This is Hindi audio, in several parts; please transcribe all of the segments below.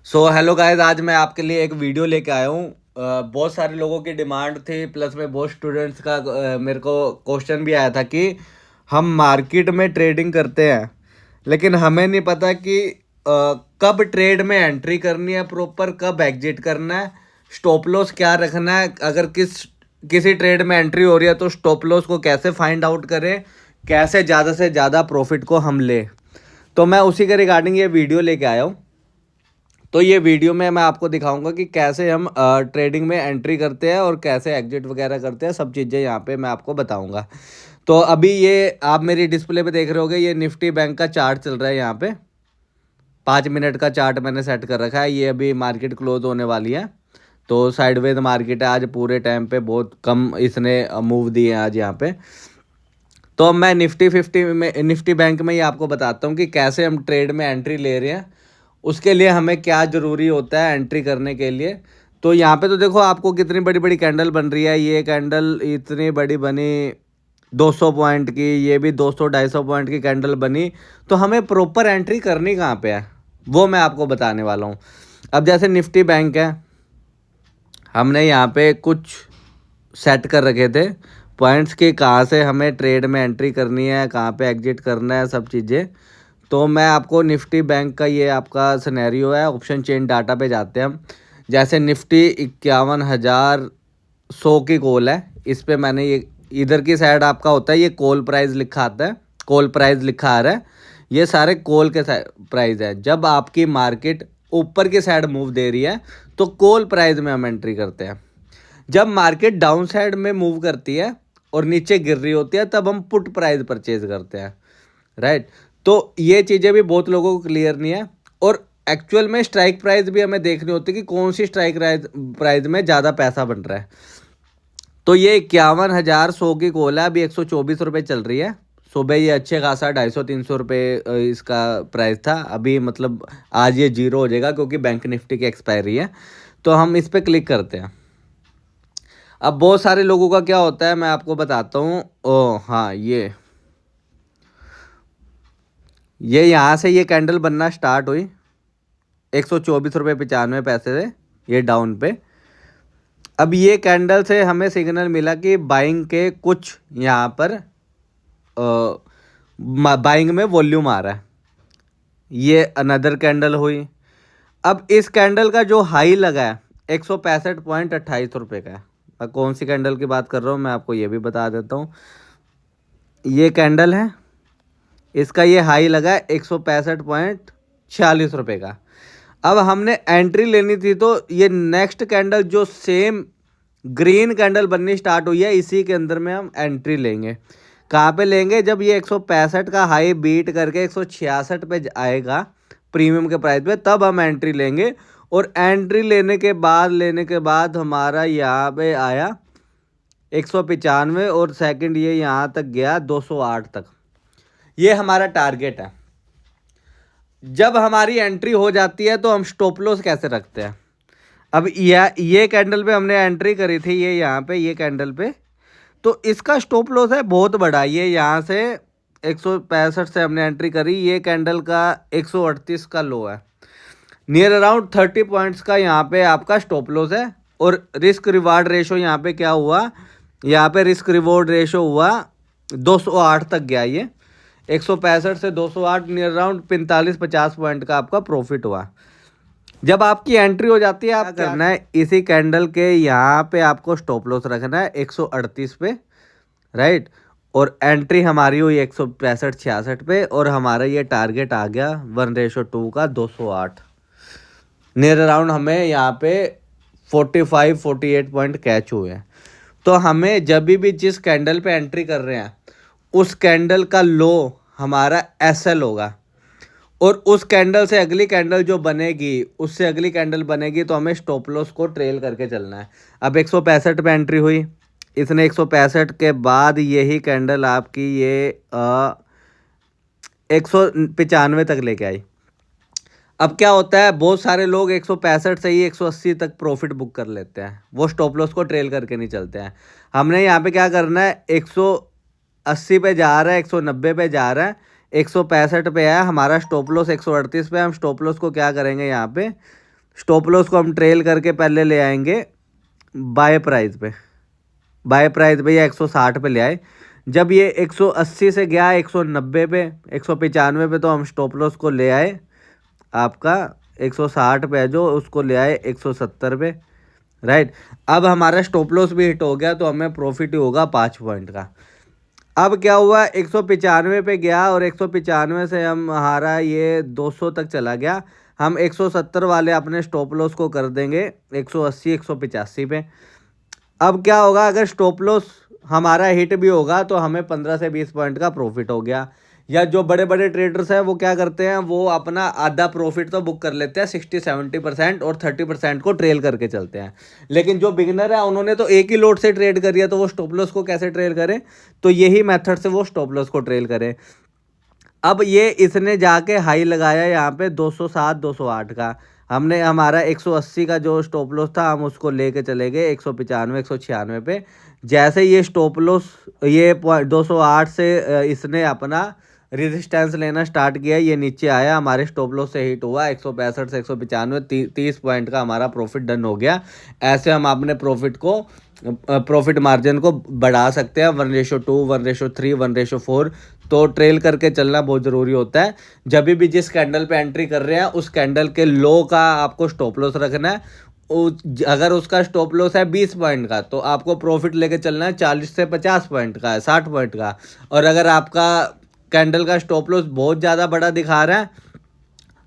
सो हेलो गाइस, आज मैं आपके लिए एक वीडियो लेके आया हूँ। बहुत सारे लोगों की डिमांड थी, प्लस में बहुत स्टूडेंट्स का मेरे को क्वेश्चन भी आया था कि हम मार्केट में ट्रेडिंग करते हैं लेकिन हमें नहीं पता कि कब ट्रेड में एंट्री करनी है, प्रॉपर कब एग्जिट करना है, स्टॉप लॉस क्या रखना है, अगर किसी ट्रेड में एंट्री हो रही है तो स्टॉप लॉस को कैसे फाइंड आउट करें, कैसे ज़्यादा से ज़्यादा प्रॉफिट को हम लें। तो मैं उसी के रिगार्डिंग ये वीडियो लेके आया हूँ। तो ये वीडियो में मैं आपको दिखाऊंगा कि कैसे हम ट्रेडिंग में एंट्री करते हैं और कैसे एग्जिट वगैरह करते हैं, सब चीज़ें यहाँ पे मैं आपको बताऊंगा। तो अभी ये आप मेरी डिस्प्ले पे देख रहे होगे, ये निफ्टी बैंक का चार्ट चल रहा है। यहाँ पे 5 मिनट का चार्ट मैंने सेट कर रखा है। ये अभी मार्केट क्लोज होने वाली है, तो साइडवेज मार्केट है आज। पूरे टाइम पे बहुत कम इसने मूव दिए हैं आज यहाँ पे। तो अब मैं निफ्टी बैंक में ही आपको बताता हूँ कि कैसे हम ट्रेड में एंट्री ले रहे हैं, उसके लिए हमें क्या ज़रूरी होता है एंट्री करने के लिए। तो यहाँ पे तो देखो आपको कितनी बड़ी बड़ी कैंडल बन रही है। ये कैंडल इतनी बड़ी बनी 200 पॉइंट की, ये भी 200-250 पॉइंट की कैंडल बनी। तो हमें प्रॉपर एंट्री करनी कहाँ पे है वो मैं आपको बताने वाला हूँ। अब जैसे निफ्टी बैंक है, हमने यहाँ पे कुछ सेट कर रखे थे पॉइंट्स की, कहाँ से हमें ट्रेड में एंट्री करनी है, कहाँ पे एग्जिट करना है, सब चीज़ें। तो मैं आपको निफ्टी बैंक का ये आपका सिनेरियो है। ऑप्शन चेन डाटा पे जाते हैं हम। जैसे निफ्टी 51,100 की कॉल है, इस पे मैंने ये इधर की साइड आपका होता है, ये कॉल प्राइस लिखा आता है, कॉल प्राइस लिखा आ रहा है। ये सारे कॉल के प्राइस है। जब आपकी मार्केट ऊपर की साइड मूव दे रही है तो कॉल प्राइस में हम एंट्री करते हैं। जब मार्केट डाउन साइड में मूव करती है और नीचे गिर रही होती है तब हम पुट प्राइस परचेज करते हैं, राइट। तो ये चीज़ें भी बहुत लोगों को क्लियर नहीं है। और एक्चुअल में स्ट्राइक प्राइस भी हमें देखनी होती है कि कौन सी स्ट्राइक प्राइस में ज़्यादा पैसा बन रहा है। तो ये 51,100 की कॉल है, अभी 124 रुपये चल रही है। सुबह ये अच्छे खासा 250-300 रुपये इसका प्राइस था। अभी मतलब आज ये जीरो हो जाएगा क्योंकि बैंक निफ्टी की एक्सपायरी है। तो हम इस पर क्लिक करते हैं। अब बहुत सारे लोगों का क्या होता है मैं आपको बताता हूँ। ओ हाँ, ये यहाँ से ये कैंडल बनना स्टार्ट हुई 124 रुपये 95 पैसे से, ये डाउन पे। अब ये कैंडल से हमें सिग्नल मिला कि बाइंग के कुछ यहाँ पर बाइंग में वॉल्यूम आ रहा है। ये अनदर कैंडल हुई। अब इस कैंडल का जो हाई लगा है 165.28 रुपये का है। मैं कौन सी कैंडल की बात कर रहा हूँ मैं आपको ये भी बता देता हूँ। ये कैंडल है, इसका ये हाई लगा है 165.46 रुपये का। अब हमने एंट्री लेनी थी, तो ये नेक्स्ट कैंडल जो सेम ग्रीन कैंडल बननी स्टार्ट हुई है, इसी के अंदर में हम एंट्री लेंगे। कहाँ पे लेंगे? जब ये 165 का हाई बीट करके 166 पे आएगा प्रीमियम के प्राइस पे, तब हम एंट्री लेंगे। और एंट्री लेने के बाद हमारा यहाँ पे आया 195 और सेकंड ये यहाँ तक गया 208 तक। ये हमारा टारगेट है। जब हमारी एंट्री हो जाती है तो हम स्टॉप लॉस कैसे रखते हैं? अब ये कैंडल पे हमने एंट्री करी थी, ये यहाँ पे ये कैंडल पे, तो इसका स्टॉप लॉस है बहुत बड़ा। ये यहाँ से 165 से हमने एंट्री करी, ये कैंडल का 138 का लो है। नियर अराउंड 30 पॉइंट्स का यहाँ पे आपका स्टॉप लॉस है। और रिस्क रिवार्ड रेशो यहाँ पे क्या हुआ? यहाँ पे रिस्क रिवॉर्ड रेशो हुआ 208 तक गया। ये 165 से 208 नियर अराउंड 45-50 पॉइंट का आपका प्रॉफिट हुआ। जब आपकी एंट्री हो जाती है, आप करना है इसी कैंडल के यहाँ पे आपको स्टॉप लॉस रखना है 138 पे, राइट। और एंट्री हमारी हुई 165-66 पे, और हमारा ये टारगेट आ गया 1:2 का 208। नियर अराउंड हमें यहाँ पे 45-48 पॉइंट कैच हुए हैं। तो हमें जब भी जिस कैंडल पे एंट्री कर रहे हैं उस कैंडल का लो हमारा एसएल होगा, और उस कैंडल से अगली कैंडल जो बनेगी उससे अगली कैंडल बनेगी, तो हमें स्टॉप लॉस को ट्रेल करके चलना है। अब 165 पे एंट्री हुई, इसने 165 के बाद यही कैंडल आपकी ये 195 तक लेके आई। अब क्या होता है, बहुत सारे लोग 165 से ही 180 तक प्रॉफिट बुक कर लेते हैं, वो स्टॉप लॉस को ट्रेल करके नहीं चलते हैं। हमने यहाँ पे क्या करना है, 180 पे जा रहा है, 190 पे जा रहा है, 165 पे है, हमारा स्टॉप लॉस 138 पे। हम स्टॉप लॉस को क्या करेंगे यहाँ पे स्टॉप लॉस को हम ट्रेल करके पहले ले आएंगे बाय प्राइस पे। बाय प्राइस पे ये 160 पे ले आए। जब ये 180 से गया 190 पे 195 पे, तो हम स्टॉप लॉस को ले आए आपका 160 पे है जो, उसको ले आए 170 पे, राइट। अब हमारा स्टॉप लॉस भी हिट हो गया तो हमें प्रॉफिट ही होगा 5 पॉइंट का। अब क्या हुआ, 195 पे गया और 195 से हमारा ये 200 तक चला गया। हम 170 वाले अपने स्टॉप लॉस को कर देंगे 180 185 पे। अब क्या होगा, अगर स्टॉप लॉस हमारा हिट भी होगा तो हमें 15 से 20 पॉइंट का प्रॉफिट हो गया। या जो बड़े बड़े ट्रेडर्स हैं वो क्या करते हैं, वो अपना आधा प्रॉफिट तो बुक कर लेते हैं 60-70% और 30% को ट्रेल करके चलते हैं। लेकिन जो बिगिनर है उन्होंने तो एक ही लोट से ट्रेड करिए, तो वो स्टॉप लॉस को कैसे ट्रेल करें, तो यही मेथड से वो स्टॉप लॉस को ट्रेल करें। अब ये इसने जाके हाई लगाया यहाँ पे 207 208 का, हमने हमारा 180 का जो स्टॉप लॉस था हम उसको लेके चले गए 195 196 पे। जैसे ये स्टॉप लॉस ये 208 से इसने अपना रेजिस्टेंस लेना स्टार्ट किया, ये नीचे आया, हमारे स्टॉप लॉस से हिट हुआ 165 से 195, 30 पॉइंट का हमारा प्रॉफिट डन हो गया। ऐसे हम अपने प्रॉफिट मार्जिन को बढ़ा सकते हैं 1:2, 1:3, 1:4। तो ट्रेल करके चलना बहुत ज़रूरी होता है। जब भी जिस कैंडल पे एंट्री कर रहे हैं उस कैंडल के लो का आपको स्टॉप लॉस रखना है। अगर उसका स्टॉप लॉस है 20 पॉइंट का तो आपको प्रॉफिट लेके चलना है 40 से 50 पॉइंट का, 60 पॉइंट का। और अगर आपका कैंडल का स्टॉप लॉस बहुत ज़्यादा बड़ा दिखा रहा है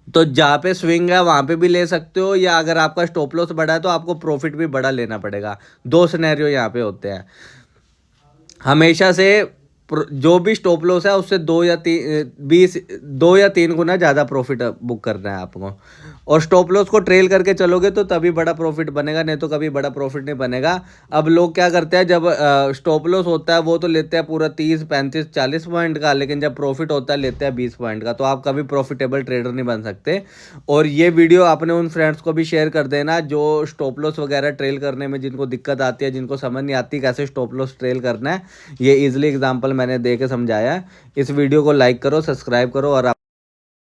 तो जहाँ पे स्विंग है वहाँ पे भी ले सकते हो, या अगर आपका स्टॉप लॉस बड़ा है तो आपको प्रॉफिट भी बड़ा लेना पड़ेगा। दो सिनेरियो यहाँ पे होते हैं। हमेशा से जो भी स्टॉप लॉस है उससे 2 या 3 गुना ज़्यादा प्रॉफिट बुक करना है आपको। और स्टॉप लॉस को ट्रेल करके चलोगे तो तभी बड़ा प्रॉफिट बनेगा, नहीं तो कभी बड़ा प्रॉफिट नहीं बनेगा। अब लोग क्या करते हैं, जब स्टॉप लॉस होता है वो तो लेते हैं पूरा 30 35 40 पॉइंट का, लेकिन जब प्रॉफिट होता है लेते हैं 20 पॉइंट का। तो आप कभी प्रॉफिटेबल ट्रेडर नहीं बन सकते। और ये वीडियो अपने उन फ्रेंड्स को भी शेयर कर देना जो स्टॉप लॉस वगैरह ट्रेल करने में जिनको दिक्कत आती है, जिनको समझ नहीं आती कैसे स्टॉप लॉस ट्रेल करना है। ये ईजिली एग्जाम्पल मैंने दे के समझाया है। इस वीडियो को लाइक करो, सब्सक्राइब करो और